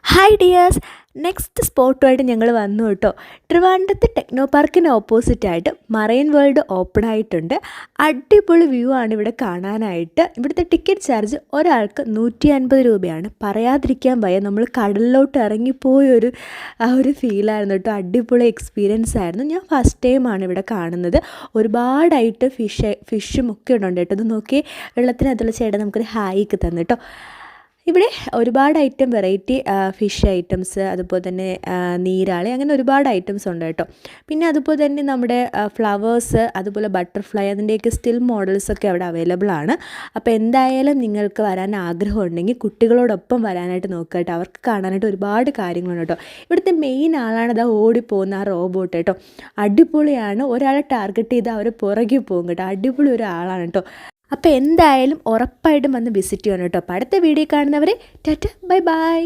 Hi dears, next സ്പോട്ടുമായിട്ട് ഞങ്ങൾ വന്നു കേട്ടോ. ട്രിവാൻഡ്രത്ത് ടെക്നോ പാർക്കിന് ഓപ്പോസിറ്റായിട്ട് മറൈൻ വേൾഡ് ഓപ്പൺ ആയിട്ടുണ്ട്. അടിപൊളി വ്യൂ ആണ് ഇവിടെ കാണാനായിട്ട്. ഇവിടുത്തെ ടിക്കറ്റ് ചാർജ് ഒരാൾക്ക് 150 രൂപയാണ്. പറയാതിരിക്കാൻ വയ്യ, നമ്മൾ കടലിലോട്ട് ഇറങ്ങിപ്പോയൊരു ഒരു ഫീലായിരുന്നു കേട്ടോ. അടിപൊളി എക്സ്പീരിയൻസ് ആയിരുന്നു. ഞാൻ ഫസ്റ്റ് ടൈമാണ് ഇവിടെ കാണുന്നത്. ഒരുപാടായിട്ട് ഫിഷും ഒക്കെ ഉണ്ട് കേട്ടോ. ഇത് നോക്കി വെള്ളത്തിനകത്തുള്ള ചേട്ടൻ നമുക്കൊരു ഹായിക്ക് തന്നു കേട്ടോ. ഇവിടെ ഒരുപാട് വെറൈറ്റി ഫിഷ് ഐറ്റംസ്, അതുപോലെ തന്നെ നീരാളി, അങ്ങനെ ഒരുപാട് ഐറ്റംസ് ഉണ്ട് കേട്ടോ. പിന്നെ അതുപോലെ തന്നെ നമ്മുടെ ഫ്ലവേഴ്സ്, അതുപോലെ ബട്ടർഫ്ലൈ, അതിൻ്റെയൊക്കെ സ്റ്റിൽ മോഡൽസൊക്കെ അവിടെ അവൈലബിൾ ആണ്. അപ്പോൾ എന്തായാലും നിങ്ങൾക്ക് വരാൻ ആഗ്രഹമുണ്ടെങ്കിൽ കുട്ടികളോടൊപ്പം വരാനായിട്ട് നോക്കുക കേട്ടോ. അവർക്ക് കാണാനായിട്ട് ഒരുപാട് കാര്യങ്ങളുണ്ട് കേട്ടോ. ഇവിടുത്തെ മെയിൻ ആളാണ് ഇതാ ഓടിപ്പോകുന്ന ആ റോബോട്ട് കേട്ടോ. അടിപൊളിയാണ്. ഒരാളെ ടാർഗറ്റ് ചെയ്ത് അവർ പുറകെ പോകും കേട്ടോ. അടിപൊളി ഒരാളാണ് കേട്ടോ. അപ്പോൾ എന്തായാലും ഉറപ്പായിട്ടും വന്ന് വിസിറ്റ് ചെയ്യണം കേട്ടോ. അപ്പോൾ അടുത്ത വീഡിയോ കാണുന്നവരെ ടാറ്റ ബൈ ബൈ.